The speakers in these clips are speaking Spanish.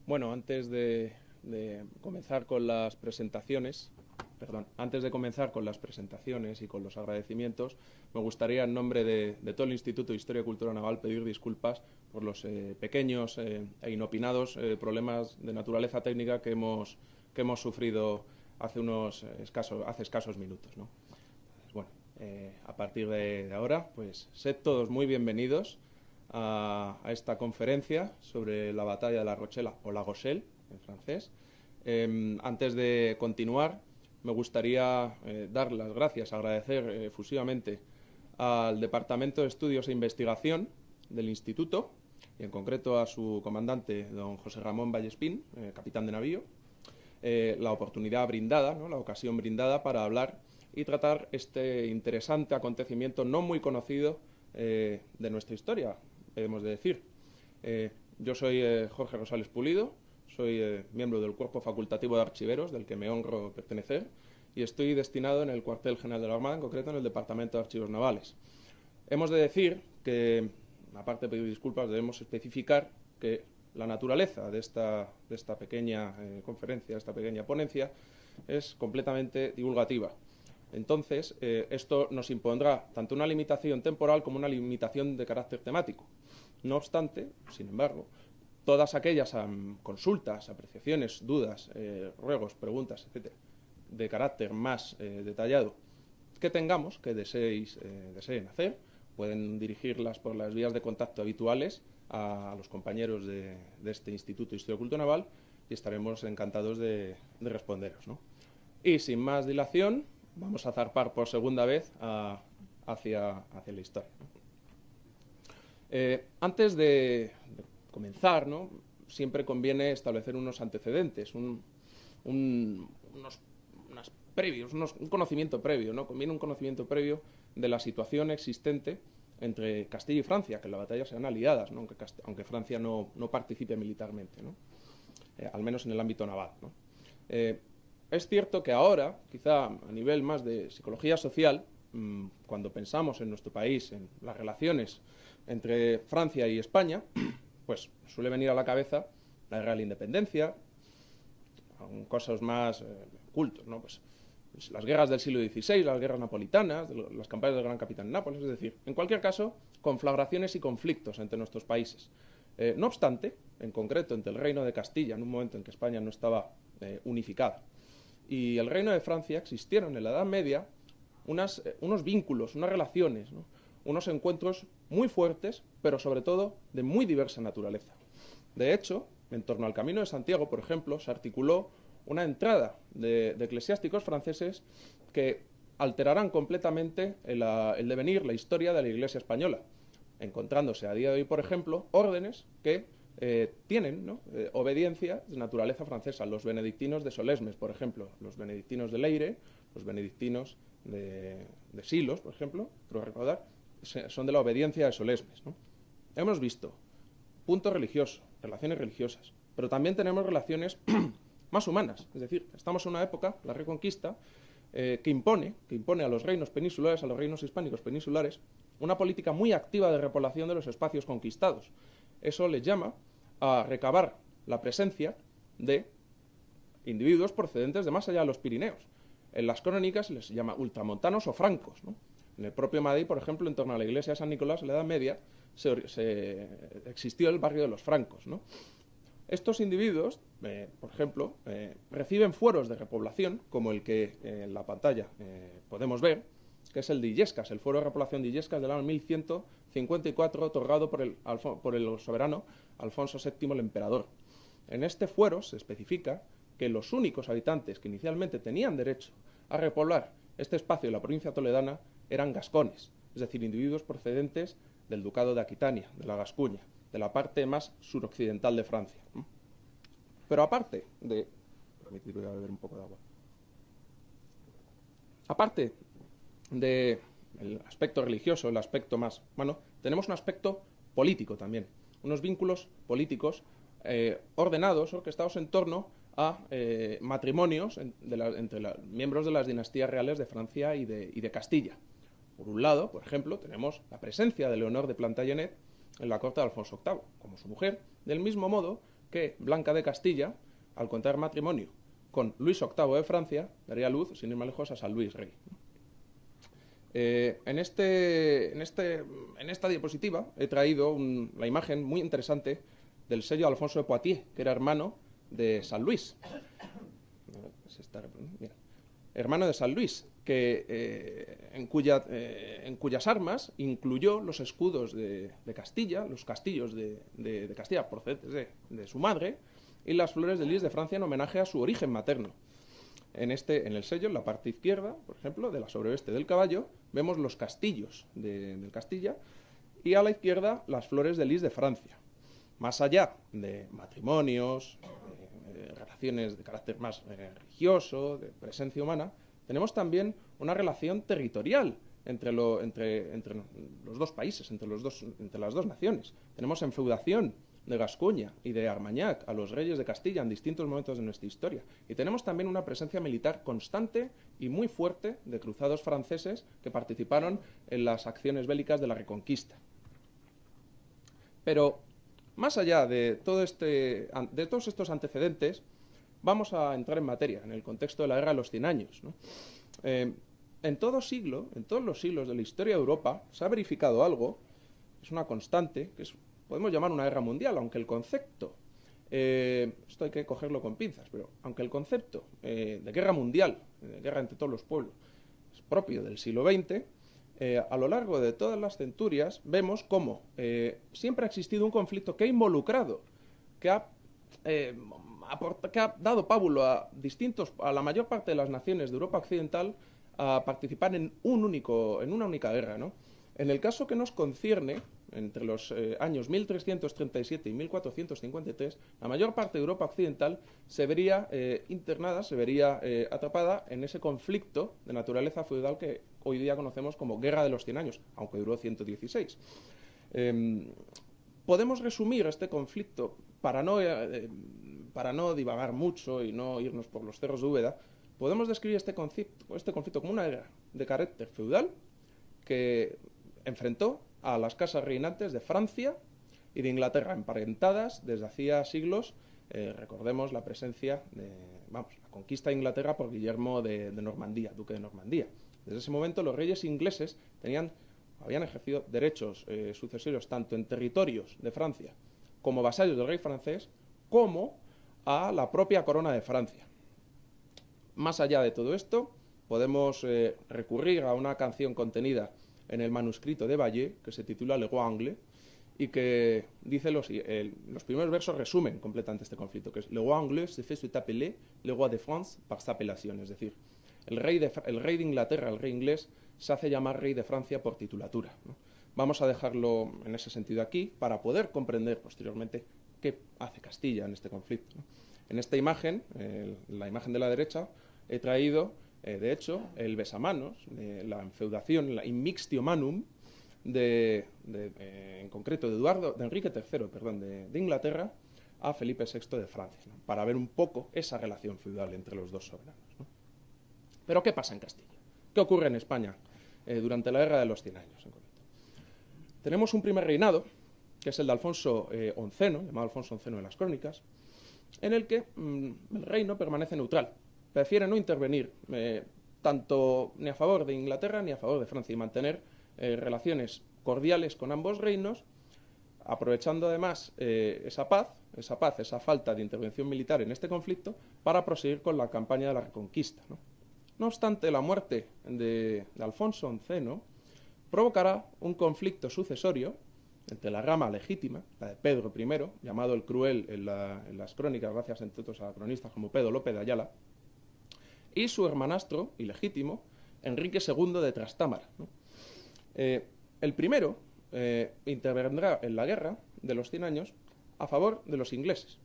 Bueno, comenzar con las presentaciones, antes de comenzar con las presentaciones y con los agradecimientos, me gustaría, en nombre de todo el Instituto de Historia y Cultura Naval, pedir disculpas por los pequeños e inopinados problemas de naturaleza técnica que hemos sufrido hace escasos minutos, ¿no? Entonces, bueno, a partir de ahora, pues sed todos muy bienvenidos a esta conferencia sobre la batalla de La Rochela, o La Rochelle en francés. Antes de continuar, me gustaría dar las gracias, agradecer efusivamente al Departamento de Estudios e Investigación del Instituto, y en concreto a su comandante, don José Ramón Vallespín, capitán de navío, la oportunidad brindada, ¿no?, la ocasión brindada para hablar y tratar este interesante acontecimiento no muy conocido de nuestra historia, hemos de decir. Yo soy Jorge Rosales Pulido, soy miembro del Cuerpo Facultativo de Archiveros, del que me honro pertenecer, y estoy destinado en el Cuartel General de la Armada, en concreto en el Departamento de Archivos Navales. Hemos de decir que, aparte de pedir disculpas, debemos especificar que la naturaleza de esta pequeña conferencia, de esta pequeña ponencia, es completamente divulgativa. Entonces, esto nos impondrá tanto una limitación temporal como una limitación de carácter temático. No obstante, sin embargo, todas aquellas consultas, apreciaciones, dudas, ruegos, preguntas, etcétera, de carácter más detallado que tengamos, que deseen hacer, pueden dirigirlas por las vías de contacto habituales a los compañeros de este Instituto de Historia y Cultura Naval, y estaremos encantados de responderos, ¿no? Y sin más dilación, vamos a zarpar por segunda vez hacia la historia, ¿no? Antes de comenzar, ¿no?, siempre conviene establecer unos antecedentes, un conocimiento previo, ¿no? Conviene un conocimiento previo de la situación existente entre Castilla y Francia, que en la batalla sean aliadas, ¿no?, aunque Francia no participe militarmente, ¿no?, al menos en el ámbito naval, ¿no? Es cierto que ahora, quizá a nivel más de psicología social, cuando pensamos en nuestro país, en las relaciones entre Francia y España, pues suele venir a la cabeza la guerra de la independencia, cosas más cultos, ¿no? Pues las guerras del siglo XVI, las guerras napolitanas, las campañas del gran capitán Nápoles, es decir, en cualquier caso, conflagraciones y conflictos entre nuestros países. No obstante, en concreto entre el Reino de Castilla, en un momento en que España no estaba unificada, y el Reino de Francia, existieron en la Edad Media unos vínculos, unas relaciones, ¿no?, unos encuentros muy fuertes, pero sobre todo de muy diversa naturaleza. De hecho, en torno al Camino de Santiago, por ejemplo, se articuló una entrada de eclesiásticos franceses que alterarán completamente el devenir, la historia de la Iglesia española, encontrándose a día de hoy, por ejemplo, órdenes que tienen, ¿no?, obediencia de naturaleza francesa. Los benedictinos de Solesmes, por ejemplo, los benedictinos de Leyre, los benedictinos de Silos, por ejemplo, creo recordar, son de la obediencia de Solesmes, ¿no? Hemos visto punto religioso, relaciones religiosas, pero también tenemos relaciones más humanas. Es decir, estamos en una época, la Reconquista, que impone a los reinos peninsulares, a los reinos hispánicos peninsulares, una política muy activa de repoblación de los espacios conquistados. Eso les llama a recabar la presencia de individuos procedentes de más allá de los Pirineos. En las crónicas se les llama ultramontanos o francos, ¿no? En el propio Madrid, por ejemplo, en torno a la iglesia de San Nicolás, en la Edad Media, existió el barrio de los francos, ¿no? Estos individuos, por ejemplo, reciben fueros de repoblación, como el que en la pantalla podemos ver, que es el de Illescas, el fuero de repoblación de Illescas del año 1154, otorgado por el soberano Alfonso VII el Emperador. En este fuero se especifica que los únicos habitantes que inicialmente tenían derecho a repoblar este espacio de la provincia toledana eran gascones, es decir, individuos procedentes del ducado de Aquitania, de la Gascuña, de la parte más suroccidental de Francia. Pero aparte de... Permitidme beber un poco de agua. Aparte del aspecto religioso, el aspecto más humano, tenemos un aspecto político también, unos vínculos políticos ordenados, orquestados en torno a matrimonios entre miembros de las dinastías reales de Francia y de Castilla. Por un lado, por ejemplo, tenemos la presencia de Leonor de Plantagenet en la corte de Alfonso VIII, como su mujer, del mismo modo que Blanca de Castilla, al contraer matrimonio con Luis VIII de Francia, daría luz, sin ir más lejos, a San Luis Rey. En esta diapositiva he traído la imagen muy interesante del sello de Alfonso de Poitiers, que era hermano de San Luis. Hermano de San Luis, en cuyas armas incluyó los escudos de Castilla, los castillos de Castilla procedentes de su madre, y las flores de lis de Francia en homenaje a su origen materno. En el sello, en la parte izquierda, por ejemplo, de la sobreoeste del caballo, vemos los castillos de Castilla y a la izquierda las flores de lis de Francia. Más allá de matrimonios, relaciones de carácter más religioso, de presencia humana, tenemos también una relación territorial entre los dos países, entre las dos naciones. Tenemos enfeudación de Gascuña y de Armagnac a los reyes de Castilla en distintos momentos de nuestra historia. Y tenemos también una presencia militar constante y muy fuerte de cruzados franceses que participaron en las acciones bélicas de la Reconquista. Pero, más allá de todos estos antecedentes, vamos a entrar en materia, en el contexto de la Guerra de los 100 años, ¿no? En todos los siglos de la historia de Europa se ha verificado algo, es una constante, que podemos llamar una guerra mundial, aunque el concepto, esto hay que cogerlo con pinzas, pero aunque el concepto de guerra mundial, de guerra entre todos los pueblos, es propio del siglo XX, a lo largo de todas las centurias vemos cómo siempre ha existido un conflicto que ha involucrado, que ha dado pábulo a la mayor parte de las naciones de Europa Occidental a participar en una única guerra, ¿no? En el caso que nos concierne, entre los años 1337 y 1453, la mayor parte de Europa Occidental se vería internada, se vería atrapada en ese conflicto de naturaleza feudal que hoy día conocemos como Guerra de los 100 años, aunque duró 116. Podemos resumir este conflicto, para no divagar mucho y no irnos por los cerros de Úbeda, podemos describir este conflicto como una guerra de carácter feudal que enfrentó a las casas reinantes de Francia y de Inglaterra, emparentadas desde hacía siglos. Recordemos la presencia la conquista de Inglaterra por Guillermo de Normandía, duque de Normandía. Desde ese momento los reyes ingleses habían ejercido derechos sucesorios tanto en territorios de Francia como vasallos del rey francés, como a la propia corona de Francia. Más allá de todo esto, podemos recurrir a una canción contenida en el manuscrito de Bayeux, que se titula Le Roi Anglais, y que dice los primeros versos resumen completamente este conflicto, que es Le Roi Anglais se fait appeler le Roi de France par sa appellation, es decir, el rey de Inglaterra, el rey inglés, se hace llamar rey de Francia por titulatura, ¿no? Vamos a dejarlo en ese sentido aquí para poder comprender posteriormente qué hace Castilla en este conflicto, ¿no? En esta imagen, la imagen de la derecha, he traído, de hecho, el besamanos, la enfeudación, la immixtio manum, en concreto de Enrique III, de Inglaterra, a Felipe VI de Francia, ¿no? Para ver un poco esa relación feudal entre los dos soberanos, ¿no? Pero ¿qué pasa en Castilla? ¿Qué ocurre en España durante la Guerra de los 100 años? En concreto? Tenemos un primer reinado, que es el de Alfonso XI, llamado Alfonso XI de las Crónicas, en el que el reino permanece neutral, prefiere no intervenir tanto ni a favor de Inglaterra ni a favor de Francia y mantener relaciones cordiales con ambos reinos, aprovechando además esa falta de intervención militar en este conflicto para proseguir con la campaña de la Reconquista, ¿no? No obstante, la muerte de Alfonso XI provocará un conflicto sucesorio entre la rama legítima, la de Pedro I, llamado el Cruel en las crónicas, gracias entre otros a cronistas como Pedro López de Ayala, y su hermanastro ilegítimo, Enrique II de Trastámara, ¿no? El primero intervendrá en la guerra de los 100 años a favor de los ingleses,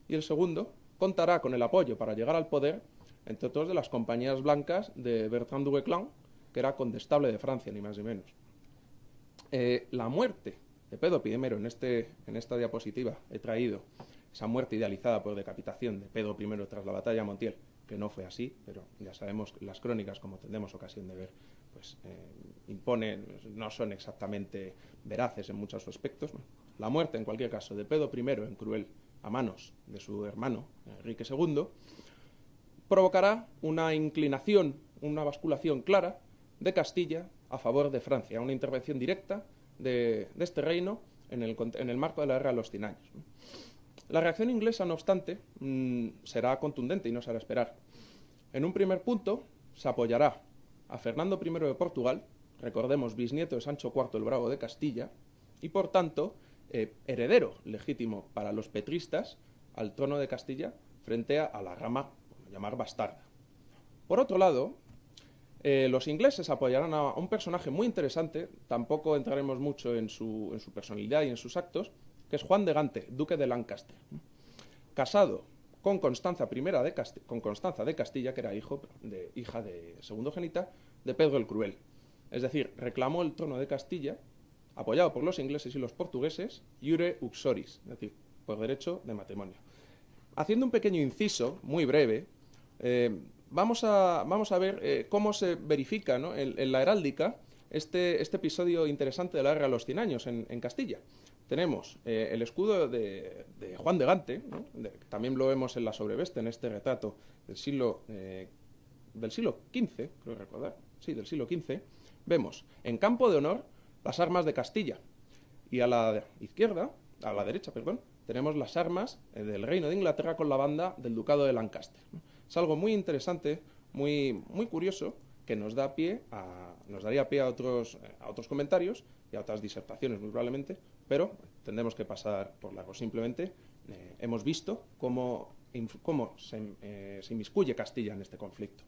y el segundo contará con el apoyo para llegar al poder, entre otros, de las compañías blancas de Bertrand du Guesclin, que era condestable de Francia, ni más ni menos. La muerte de Pedro I, en esta diapositiva he traído esa muerte idealizada por decapitación de Pedro I tras la batalla de Montiel, que no fue así, pero ya sabemos que las crónicas, como tendremos ocasión de ver, pues no son exactamente veraces en muchos aspectos, ¿no? La muerte, en cualquier caso, de Pedro I en Cruel a manos de su hermano, Enrique II, provocará una inclinación, una basculación clara de Castilla a favor de Francia, una intervención directa de este reino en el marco de la Guerra de los 100 años. La reacción inglesa, no obstante, será contundente y no se hará esperar. En un primer punto, se apoyará a Fernando I de Portugal, recordemos, bisnieto de Sancho IV el Bravo de Castilla, y por tanto, heredero legítimo para los petristas al trono de Castilla frente a la rama, llamar bastarda. Por otro lado, los ingleses apoyarán a un personaje muy interesante, tampoco entraremos mucho en su personalidad y en sus actos, que es Juan de Gante, duque de Lancaster, casado con Constanza de Castilla, que era hija de segundogénita de Pedro el Cruel. Es decir, reclamó el trono de Castilla, apoyado por los ingleses y los portugueses, iure uxoris, es decir, por derecho de matrimonio. Haciendo un pequeño inciso, muy breve, vamos a ver cómo se verifica, ¿no?, en la heráldica este episodio interesante de la Guerra de los 100 años en Castilla. Tenemos el escudo de Juan de Gante, ¿no?, también lo vemos en la sobreveste, en este retrato del siglo XV, creo recordar, sí, del siglo XV. Vemos en campo de honor las armas de Castilla y a la derecha, tenemos las armas del Reino de Inglaterra con la banda del Ducado de Lancaster. Es algo muy interesante, muy curioso, que nos daría pie a otros comentarios y a otras disertaciones, muy probablemente, pero tendremos que pasar por largo. Simplemente hemos visto cómo se inmiscuye Castilla en este conflicto.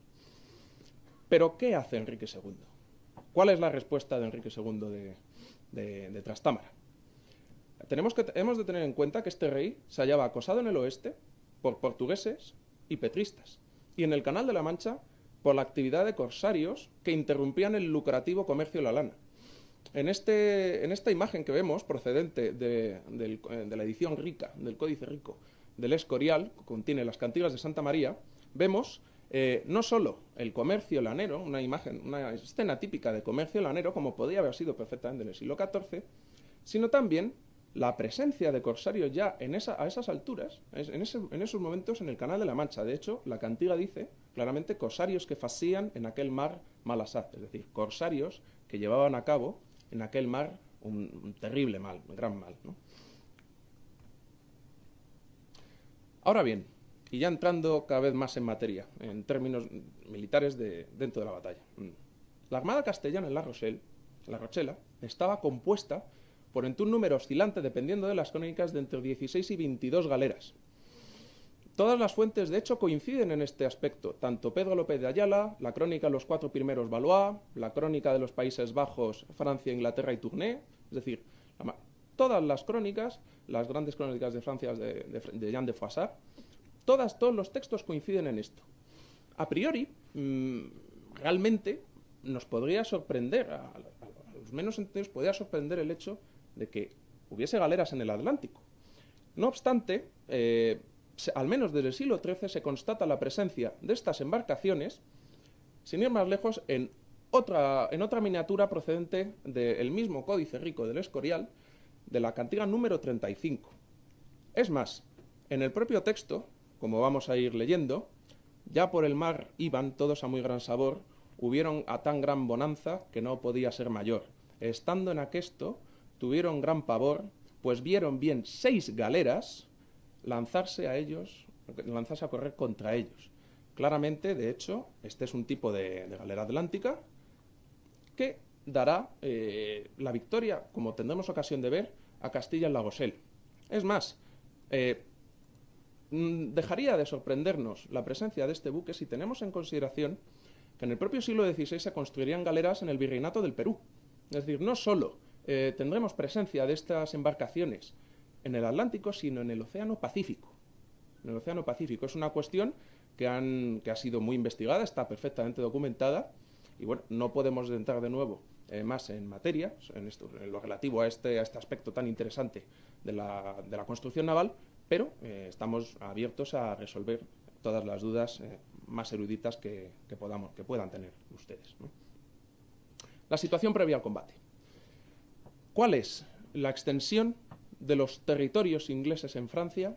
Pero, ¿qué hace Enrique II? ¿Cuál es la respuesta de Enrique II de Trastámara? Hemos de tener en cuenta que este rey se hallaba acosado en el oeste por portugueses y petristas, y en el Canal de la Mancha por la actividad de corsarios que interrumpían el lucrativo comercio de la lana. En esta imagen que vemos, procedente de la edición rica, del Códice Rico, del Escorial, que contiene las cantigas de Santa María, vemos no solo el comercio lanero, una escena típica de comercio lanero, como podría haber sido perfectamente en el siglo XIV, sino también la presencia de corsarios ya a esas alturas, en esos momentos en el Canal de la Mancha. De hecho, la cantiga dice claramente corsarios que facían en aquel mar malasat, es decir, corsarios que llevaban a cabo en aquel mar un terrible mal, un gran mal, ¿no? Ahora bien, y ya entrando cada vez más en materia, en términos militares dentro de la batalla, la armada castellana en La Rochela, estaba compuesta por un número oscilante, dependiendo de las crónicas, de entre 16 y 22 galeras. Todas las fuentes, de hecho, coinciden en este aspecto. Tanto Pedro López de Ayala, la crónica de los 4 primeros Valois, la crónica de los Países Bajos, Francia, Inglaterra y Tournai, es decir, todas las crónicas, las grandes crónicas de Francia de Jean de Froissart, todos los textos coinciden en esto. A priori, realmente nos podría sorprender, a los menos entendidos, podría sorprender el hecho de que hubiese galeras en el Atlántico. No obstante, al menos desde el siglo XIII se constata la presencia de estas embarcaciones, sin ir más lejos, en otra miniatura procedente del mismo Códice Rico del Escorial, de la cantiga número 35. Es más, en el propio texto, como vamos a ir leyendo, ya por el mar iban todos a muy gran sabor, hubieron a tan gran bonanza que no podía ser mayor. Estando en aquesto, tuvieron gran pavor, pues vieron bien 6 galeras lanzarse a correr contra ellos. Claramente, de hecho, este es un tipo de galera atlántica que dará la victoria, como tendremos ocasión de ver, a Castilla en La Rochelle. Es más, dejaría de sorprendernos la presencia de este buque si tenemos en consideración que en el propio siglo XVI se construirían galeras en el Virreinato del Perú. Es decir, no solo tendremos presencia de estas embarcaciones en el Atlántico, sino en el Océano Pacífico. En el Océano Pacífico es una cuestión que ha sido muy investigada, está perfectamente documentada, y bueno, no podemos entrar de nuevo más en materia, en lo relativo a este aspecto tan interesante de la construcción naval, pero estamos abiertos a resolver todas las dudas más eruditas que puedan tener ustedes, ¿no? La situación previa al combate. ¿Cuál es la extensión de los territorios ingleses en Francia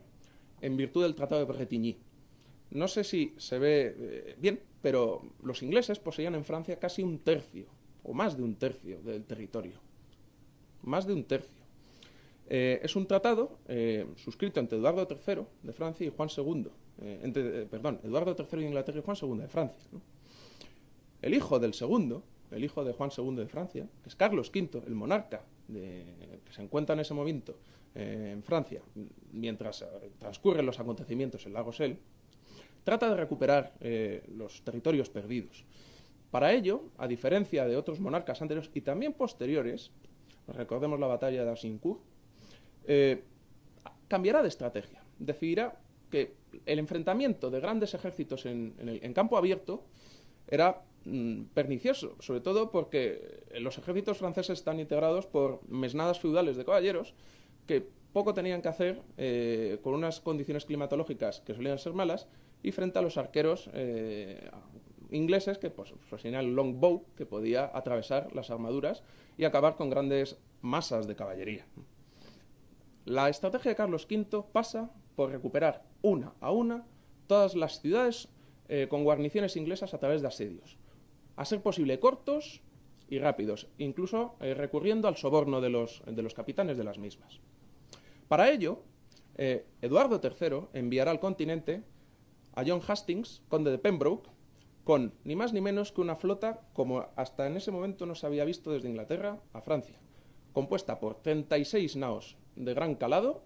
en virtud del Tratado de Bretigny. No sé si se ve bien, pero los ingleses poseían en Francia casi un tercio, o más de un tercio del territorio. Más de un tercio. Es un tratado suscrito entre Eduardo III de Francia y Juan II. Eduardo III de Inglaterra y Juan II de Francia, ¿no? El hijo del segundo, el hijo de Juan II de Francia, que es Carlos V, el monarca que se encuentra en ese momento en Francia, mientras transcurren los acontecimientos en La Rochelle, trata de recuperar los territorios perdidos. Para ello, a diferencia de otros monarcas anteriores y también posteriores, recordemos la batalla de Agincourt, cambiará de estrategia. Decidirá que el enfrentamiento de grandes ejércitos en campo abierto era pernicioso, sobre todo porque los ejércitos franceses están integrados por mesnadas feudales de caballeros que poco tenían que hacer con unas condiciones climatológicas que solían ser malas y frente a los arqueros ingleses que poseían el longbow, que podía atravesar las armaduras y acabar con grandes masas de caballería. La estrategia de Carlos V pasa por recuperar una a una todas las ciudades con guarniciones inglesas a través de asedios, a ser posible cortos y rápidos, incluso recurriendo al soborno de los capitanes de las mismas. Para ello, Eduardo III enviará al continente a John Hastings, conde de Pembroke, con ni más ni menos que una flota como hasta en ese momento no se había visto desde Inglaterra a Francia, compuesta por 36 naos de gran calado,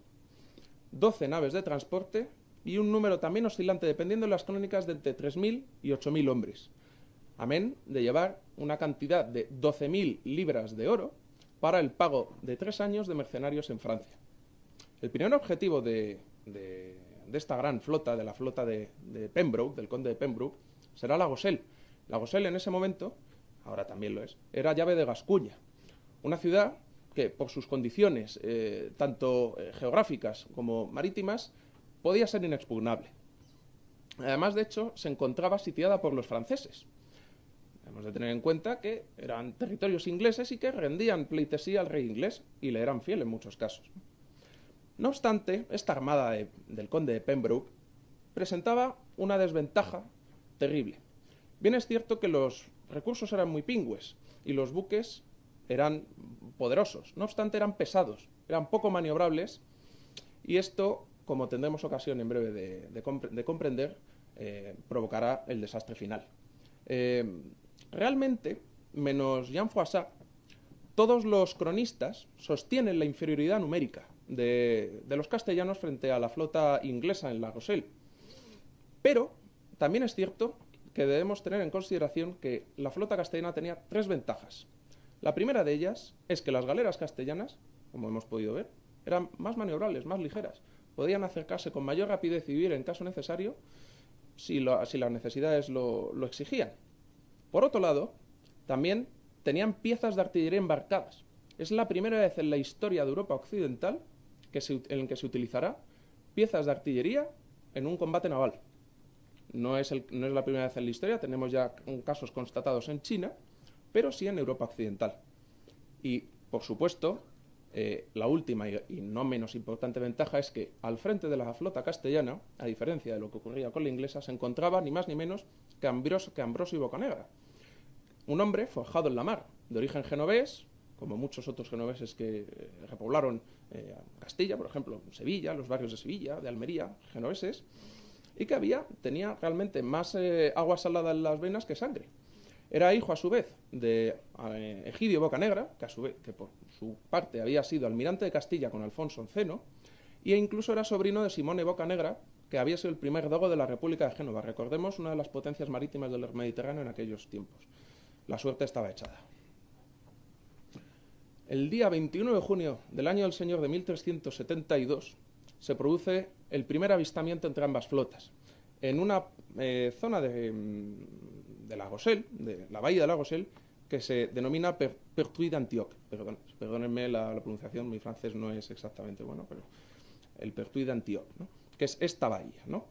12 naves de transporte y un número también oscilante, dependiendo de las crónicas, de entre 3.000 y 8.000 hombres, amén de llevar una cantidad de 12.000 libras de oro para el pago de 3 años de mercenarios en Francia. El primer objetivo de esta gran flota, de la flota de Pembroke, del conde de Pembroke, será La Rochelle. La Rochelle en ese momento, ahora también lo es, era llave de Gascuña, una ciudad que por sus condiciones tanto geográficas como marítimas podía ser inexpugnable. Además, de hecho, se encontraba sitiada por los franceses. Hemos de tener en cuenta que eran territorios ingleses y que rendían pleitesía al rey inglés y le eran fieles en muchos casos. No obstante, esta armada del conde de Pembroke presentaba una desventaja terrible. Bien es cierto que los recursos eran muy pingües y los buques eran poderosos, no obstante eran pesados, eran poco maniobrables y esto, como tendremos ocasión en breve de comprender, provocará el desastre final. Realmente, menos Jean Froissart, todos los cronistas sostienen la inferioridad numérica de los castellanos frente a la flota inglesa en La Rochelle. Pero también es cierto que debemos tener en consideración que la flota castellana tenía 3 ventajas. La primera de ellas es que las galeras castellanas, como hemos podido ver, eran más maniobrables, más ligeras. Podían acercarse con mayor rapidez y huir en caso necesario si las necesidades lo exigían. Por otro lado, también tenían piezas de artillería embarcadas. Es la primera vez en la historia de Europa occidental en que se utilizará piezas de artillería en un combate naval. No es la primera vez en la historia, tenemos ya casos constatados en China, pero sí en Europa occidental. Y, por supuesto, la última y no menos importante ventaja es que al frente de la flota castellana, a diferencia de lo que ocurría con la inglesa, se encontraba ni más ni menos que Ambrosio Bocanegra, un hombre forjado en la mar, de origen genovés, como muchos otros genoveses que repoblaron Castilla, por ejemplo, Sevilla, los barrios de Sevilla, de Almería, genoveses, y que tenía realmente más agua salada en las venas que sangre. Era hijo, a su vez, de Egidio Bocanegra, que por su parte había sido almirante de Castilla con Alfonso X, e incluso era sobrino de Simone Bocanegra, que había sido el primer dogo de la República de Génova. Recordemos, una de las potencias marítimas del Mediterráneo en aquellos tiempos. La suerte estaba echada. El día 21 de junio del año del Señor de 1372 se produce el primer avistamiento entre ambas flotas, en una zona de La Rochelle, de la bahía de La Rochelle, que se denomina Pertuis d'Antioche. Perdónenme la pronunciación, mi francés no es exactamente bueno, pero el Pertuis d'Antioche, ¿no? Que es esta bahía, ¿no?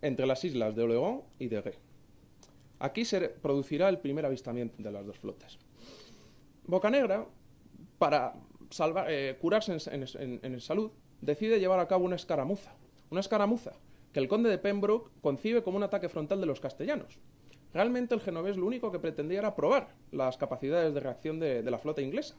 Entre las islas de Oléron y de Ré. Aquí se producirá el primer avistamiento de las dos flotas. Bocanegra, para curarse en salud, decide llevar a cabo una escaramuza, una escaramuza que el conde de Pembroke concibe como un ataque frontal de los castellanos. Realmente el genovés lo único que pretendía era probar las capacidades de reacción de la flota inglesa.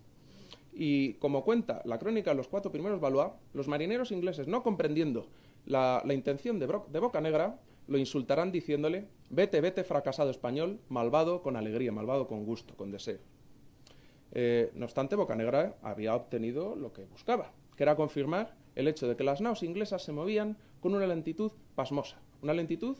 Y como cuenta la crónica de los 4 primeros Valois, los marineros ingleses, no comprendiendo la intención de Bocanegra, lo insultarán diciéndole: vete, vete, fracasado español, malvado con alegría, malvado con gusto, con deseo. No obstante, Bocanegra había obtenido lo que buscaba, que era confirmar el hecho de que las naos inglesas se movían con una lentitud pasmosa, una lentitud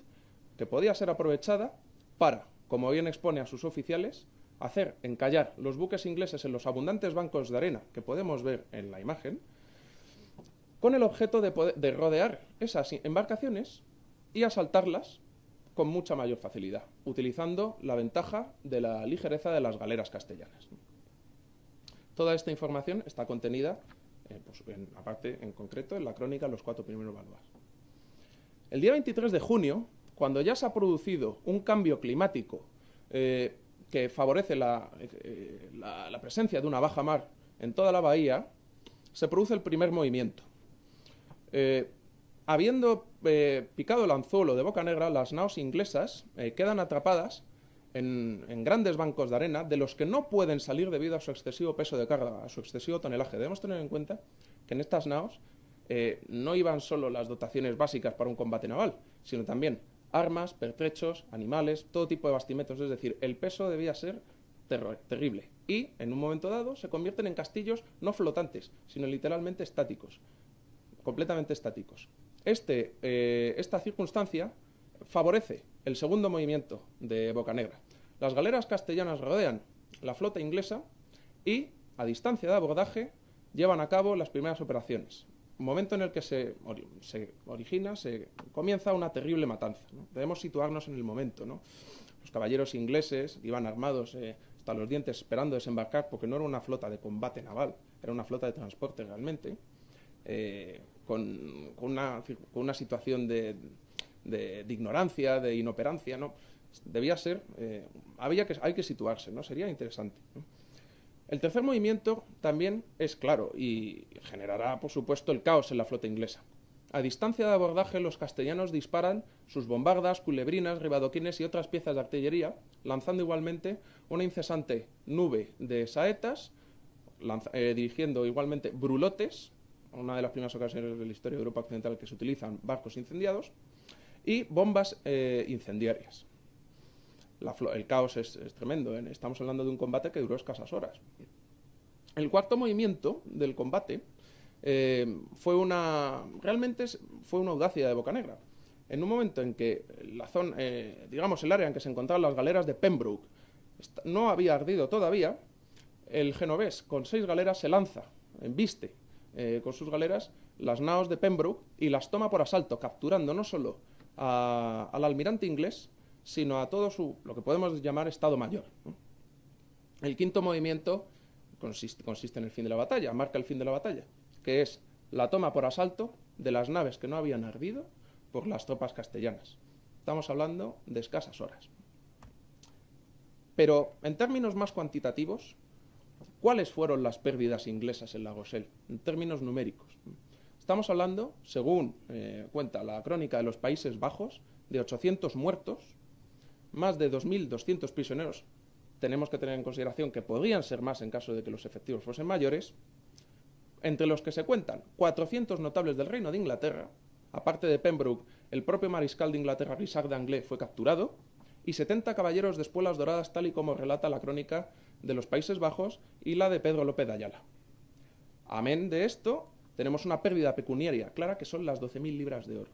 que podía ser aprovechada para, como bien expone a sus oficiales, hacer encallar los buques ingleses en los abundantes bancos de arena que podemos ver en la imagen, con el objeto de rodear esas embarcaciones y asaltarlas con mucha mayor facilidad, utilizando la ventaja de la ligereza de las galeras castellanas. Toda esta información está contenida, aparte, en concreto, en la crónica de los 4 primeros Valois. El día 23 de junio, cuando ya se ha producido un cambio climático que favorece la presencia de una baja mar en toda la bahía, se produce el primer movimiento. Habiendo picado el anzuelo de Bocanegra, las naos inglesas quedan atrapadas en grandes bancos de arena de los que no pueden salir debido a su excesivo peso de carga, a su excesivo tonelaje. Debemos tener en cuenta que en estas naos no iban solo las dotaciones básicas para un combate naval, sino también armas, pertrechos, animales, todo tipo de bastimentos. Es decir, el peso debía ser terrible. Y, en un momento dado, se convierten en castillos no flotantes, sino literalmente estáticos, completamente estáticos. Esta circunstancia favorece el segundo movimiento de Bocanegra. Las galeras castellanas rodean la flota inglesa y, a distancia de abordaje, llevan a cabo las primeras operaciones. Momento en el que se comienza una terrible matanza, ¿no? Debemos situarnos en el momento, ¿no? Los caballeros ingleses iban armados hasta los dientes esperando desembarcar, porque no era una flota de combate naval, era una flota de transporte realmente, con una situación de ignorancia, de inoperancia, ¿no? Debía ser, hay que situarse, ¿no? Sería interesante, ¿no? El tercer movimiento también es claro y generará, por supuesto, el caos en la flota inglesa. A distancia de abordaje, los castellanos disparan sus bombardas, culebrinas, ribadoquines y otras piezas de artillería, lanzando igualmente una incesante nube de saetas, dirigiendo igualmente brulotes, una de las primeras ocasiones de la historia de Europa Occidental que se utilizan barcos incendiados, y bombas incendiarias. El caos es tremendo, ¿eh? Estamos hablando de un combate que duró escasas horas. El cuarto movimiento del combate realmente fue una audacia de Bocanegra. En un momento en que la zona, el área en que se encontraban las galeras de Pembroke no había ardido todavía, el genovés con 6 galeras se lanza, embiste con sus galeras las naos de Pembroke y las toma por asalto, capturando no solo al almirante inglés, sino a todo lo que podemos llamar Estado Mayor, ¿no? El quinto movimiento consiste en el fin de la batalla, marca el fin de la batalla, que es la toma por asalto de las naves que no habían ardido por las tropas castellanas. Estamos hablando de escasas horas. Pero, en términos más cuantitativos, ¿cuáles fueron las pérdidas inglesas en la Rochelle? En términos numéricos. Estamos hablando, según cuenta la crónica de los Países Bajos, de 800 muertos, más de 2.200 prisioneros. Tenemos que tener en consideración que podrían ser más en caso de que los efectivos fuesen mayores, entre los que se cuentan 400 notables del Reino de Inglaterra, aparte de Pembroke, el propio mariscal de Inglaterra, Richard d'Anglès, fue capturado, y 70 caballeros de espuelas doradas, tal y como relata la crónica de los Países Bajos y la de Pedro López de Ayala. Amén de esto, tenemos una pérdida pecuniaria clara, que son las 12.000 libras de oro.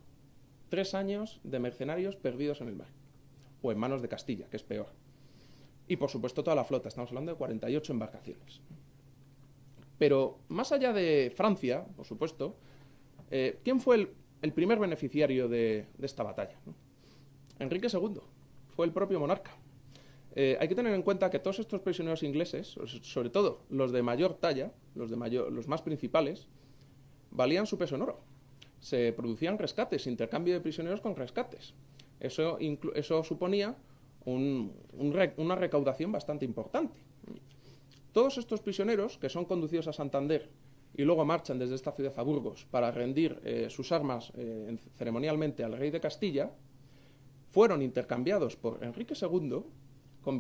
3 años de mercenarios perdidos en el mar, o en manos de Castilla, que es peor. Y, por supuesto, toda la flota. Estamos hablando de 48 embarcaciones. Pero, más allá de Francia, por supuesto, ¿quién fue el primer beneficiario de esta batalla, ¿no? Enrique II. Fue el propio monarca. Hay que tener en cuenta que todos estos prisioneros ingleses, sobre todo los de mayor talla, los más principales, valían su peso en oro. Se producían rescates, intercambio de prisioneros con rescates. Eso suponía una recaudación bastante importante. Todos estos prisioneros, que son conducidos a Santander y luego marchan desde esta ciudad a Burgos para rendir sus armas ceremonialmente al rey de Castilla, fueron intercambiados por Enrique II con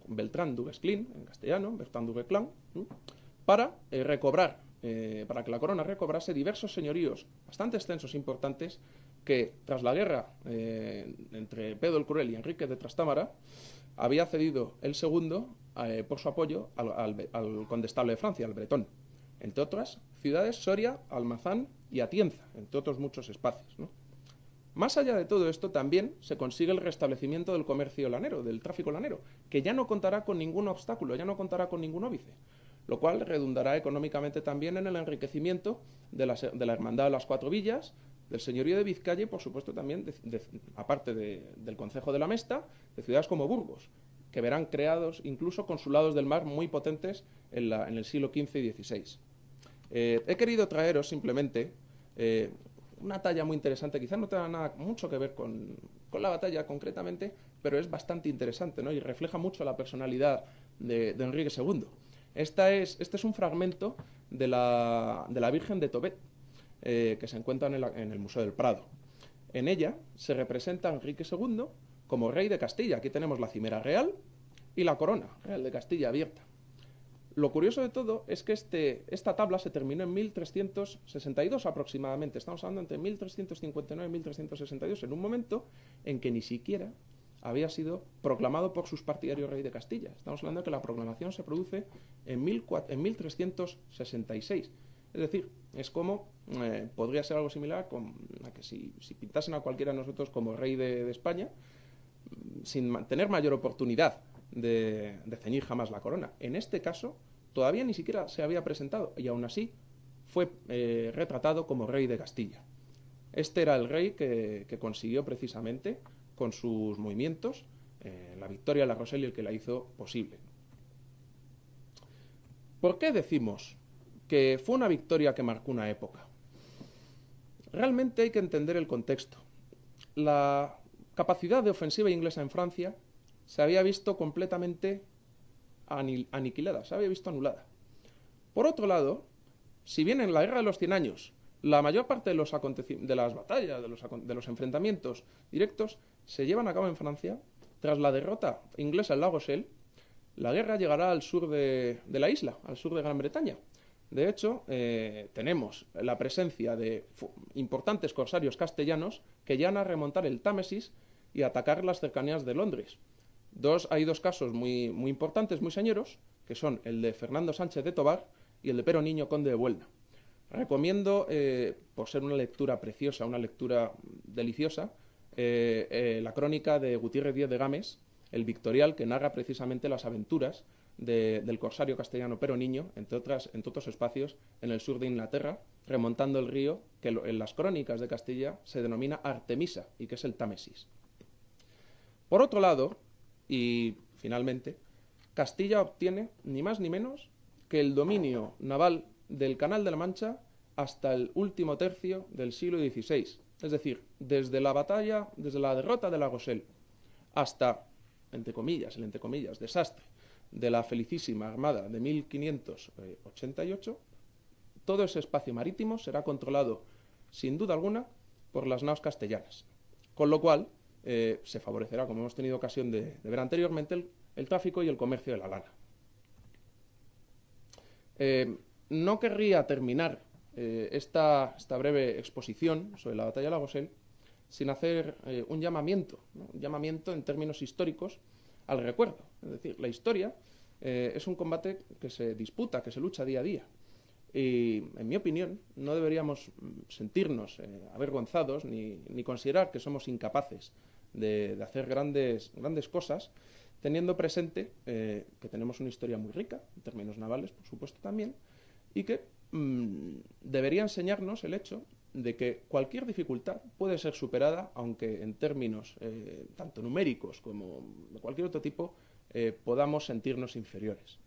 Beltrán du Guesclin, en castellano, Bertrand du Guesclin, para recobrar, para que la corona recobrase diversos señoríos bastante extensos e importantes que, tras la guerra entre Pedro el Cruel y Enrique de Trastámara, había cedido el segundo por su apoyo al condestable de Francia, al bretón. Entre otras ciudades, Soria, Almazán y Atienza, entre otros muchos espacios, ¿no? Más allá de todo esto, también se consigue el restablecimiento del comercio lanero, del tráfico lanero, que ya no contará con ningún obstáculo, ya no contará con ningún óbice, lo cual redundará económicamente también en el enriquecimiento de la Hermandad de las Cuatro Villas, del señorío de Vizcaya y, por supuesto, también, aparte del concejo de la Mesta, de ciudades como Burgos, que verán creados incluso consulados del mar muy potentes en el siglo XV y XVI. He querido traeros simplemente una talla muy interesante, quizás no tenga mucho que ver con la batalla concretamente, pero es bastante interesante, ¿no? Y refleja mucho la personalidad de Enrique II. Este es un fragmento de la Virgen de Tobet, que se encuentra en el Museo del Prado. En ella se representa a Enrique II como rey de Castilla. Aquí tenemos la cimera real y la corona real de Castilla abierta. Lo curioso de todo es que esta tabla se terminó en 1362 aproximadamente. Estamos hablando entre 1359 y 1362, en un momento en que ni siquiera había sido proclamado por sus partidarios rey de Castilla. Estamos hablando de que la proclamación se produce en 1366. Es decir, es como, podría ser algo similar a que si pintasen a cualquiera de nosotros como rey de España, sin tener mayor oportunidad de ceñir jamás la corona. En este caso, todavía ni siquiera se había presentado y aún así fue retratado como rey de Castilla. Este era el rey que consiguió precisamente, con sus movimientos, la victoria de la Rochelle, el que la hizo posible. ¿Por qué decimos que fue una victoria que marcó una época? Realmente hay que entender el contexto. La capacidad de ofensiva inglesa en Francia se había visto completamente aniquilada, se había visto anulada. Por otro lado, si bien en la Guerra de los 100 años la mayor parte de las batallas, de los enfrentamientos directos se llevan a cabo en Francia, tras la derrota inglesa en La Rochelle, la guerra llegará al sur de la isla, al sur de Gran Bretaña. De hecho, tenemos la presencia de importantes corsarios castellanos que llegan a remontar el Támesis y atacar las cercanías de Londres. Hay dos casos muy importantes, muy señeros, que son el de Fernando Sánchez de Tobar y el de Pero Niño, conde de Buelna. Recomiendo, por ser una lectura preciosa, una lectura deliciosa, la crónica de Gutiérrez Díez de Gámez, el Victorial, que narra precisamente las aventuras del corsario castellano Pero Niño, entre otros espacios, en el sur de Inglaterra, remontando el río que en las crónicas de Castilla se denomina Artemisa y que es el Támesis. Por otro lado, y finalmente, Castilla obtiene ni más ni menos que el dominio naval del Canal de la Mancha hasta el último tercio del siglo XVI. Es decir, desde la derrota de La Rochelle hasta, el desastre de la felicísima Armada de 1588, todo ese espacio marítimo será controlado, sin duda alguna, por las naos castellanas. Con lo cual, se favorecerá, como hemos tenido ocasión de ver anteriormente, el tráfico y el comercio de la lana. No querría terminar esta breve exposición sobre la batalla de La Rochelle sin hacer un llamamiento, ¿no? Un llamamiento en términos históricos al recuerdo. Es decir, la historia es un combate que se disputa, que se lucha día a día. Y, en mi opinión, no deberíamos sentirnos avergonzados ni considerar que somos incapaces de hacer grandes cosas, teniendo presente que tenemos una historia muy rica, en términos navales, por supuesto, también, y que debería enseñarnos el hecho de que cualquier dificultad puede ser superada, aunque en términos tanto numéricos como de cualquier otro tipo podamos sentirnos inferiores.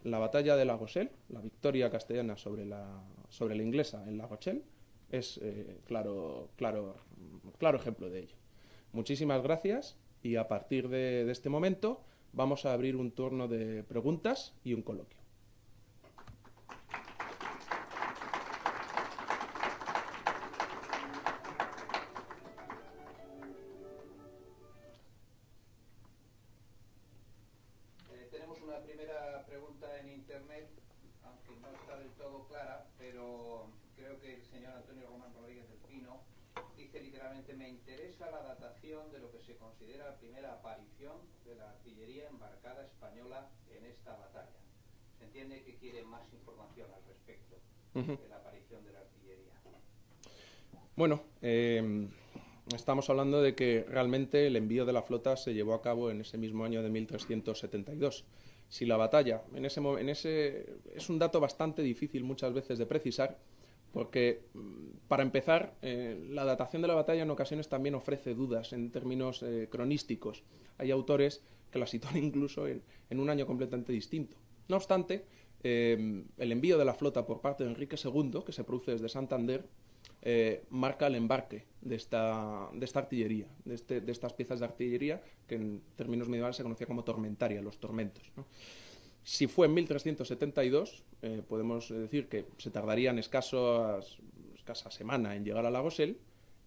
La batalla de La Rochelle, la victoria castellana sobre la inglesa en La Rochelle, es claro ejemplo de ello. Muchísimas gracias y a partir de este momento vamos a abrir un turno de preguntas y un coloquio. todo clara, pero creo que el señor Antonio Román Rodríguez del Pino dice literalmente: me interesa la datación de lo que se considera la primera aparición de la artillería embarcada española en esta batalla. Se entiende que quiere más información al respecto de la aparición de la artillería. Bueno, estamos hablando de que realmente el envío de la flota se llevó a cabo en ese mismo año de 1372. Si la batalla, es un dato bastante difícil muchas veces de precisar, porque, para empezar, la datación de la batalla en ocasiones también ofrece dudas en términos cronísticos. Hay autores que la sitúan incluso en un año completamente distinto. No obstante, el envío de la flota por parte de Enrique II, que se produce desde Santander, marca el embarque de esta artillería, de estas piezas de artillería que en términos medievales se conocía como tormentaria, los tormentos, ¿no? Si fue en 1372, podemos decir que se tardarían escasa semana en llegar a Lagosel,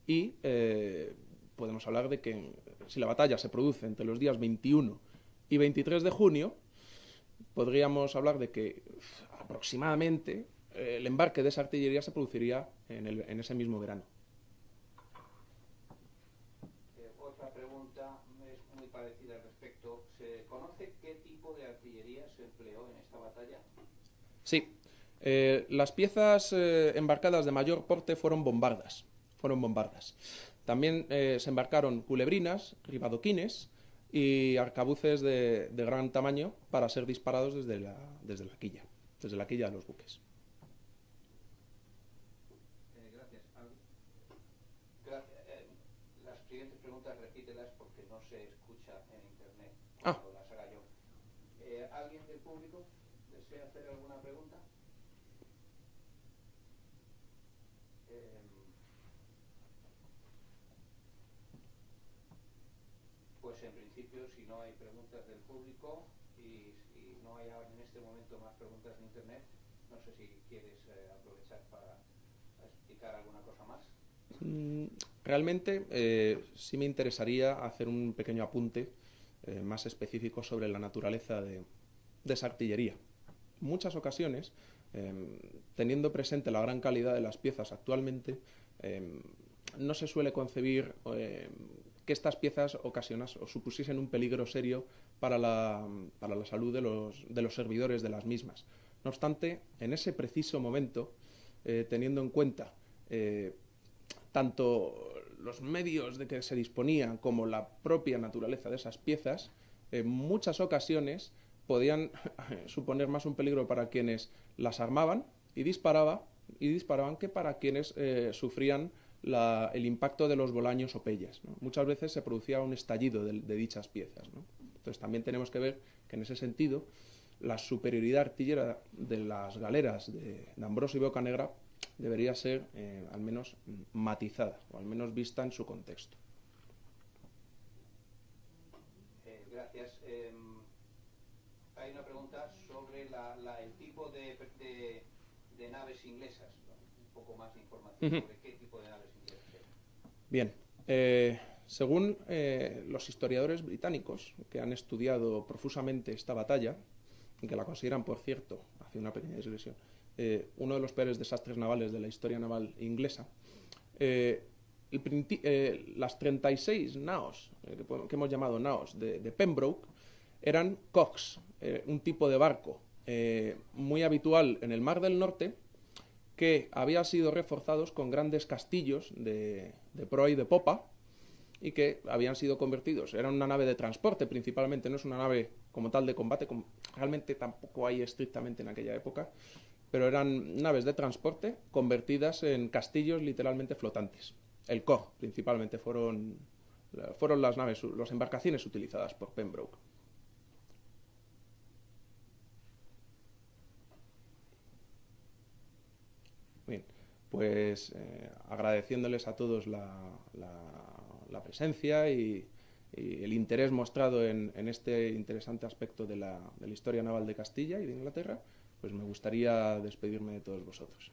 y podemos hablar de que si la batalla se produce entre los días 21 y 23 de junio, podríamos hablar de que aproximadamente el embarque de esa artillería se produciría en ese mismo verano. Otra pregunta es muy parecida al respecto. ¿Se conoce qué tipo de artillería se empleó en esta batalla? Sí. Las piezas embarcadas de mayor porte fueron bombardas. También se embarcaron culebrinas, ribadoquines y arcabuces de gran tamaño para ser disparados desde la quilla de los buques. Las siguientes preguntas repítelas porque no se escucha en internet Ah. cuando las haga yo. ¿Alguien del público desea hacer alguna pregunta? Pues en principio, si no hay preguntas del público y no hay en este momento más preguntas en internet, no sé si quieres aprovechar para explicar alguna cosa más. Realmente sí me interesaría hacer un pequeño apunte más específico sobre la naturaleza de esa artillería. En muchas ocasiones, teniendo presente la gran calidad de las piezas actualmente, no se suele concebir que estas piezas supusiesen un peligro serio para la salud de los servidores de las mismas. No obstante, en ese preciso momento, teniendo en cuenta tanto los medios de que se disponía como la propia naturaleza de esas piezas, en muchas ocasiones podían suponer más un peligro para quienes las armaban y disparaban que para quienes sufrían el impacto de los bolaños o pellas, ¿no? Muchas veces se producía un estallido de dichas piezas, ¿no? Entonces también tenemos que ver que en ese sentido la superioridad artillera de las galeras de Ambrosio y Bocanegra debería ser al menos matizada o al menos vista en su contexto. Gracias. Hay una pregunta sobre el tipo de naves inglesas. Un poco más de información sobre qué tipo de naves inglesas eran. Bien. Según los historiadores británicos que han estudiado profusamente esta batalla, y que la consideran, por cierto, hace una pequeña digresión, uno de los peores desastres navales de la historia naval inglesa, las 36 naos, que hemos llamado naos de Pembroke, eran cogs, un tipo de barco muy habitual en el Mar del Norte, que había sido reforzados con grandes castillos de proa y de popa, y que habían sido convertidos. Era una nave de transporte principalmente, no es una nave como tal de combate, realmente tampoco hay estrictamente en aquella época, pero eran naves de transporte convertidas en castillos literalmente flotantes. El cog principalmente fueron las naves, las embarcaciones utilizadas por Pembroke. Bien, pues agradeciéndoles a todos la presencia y el interés mostrado en este interesante aspecto de la historia naval de Castilla y de Inglaterra, pues me gustaría despedirme de todos vosotros,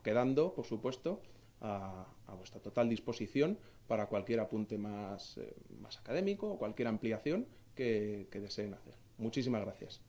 quedando, por supuesto, a vuestra total disposición para cualquier apunte más académico o cualquier ampliación que deseen hacer. Muchísimas gracias.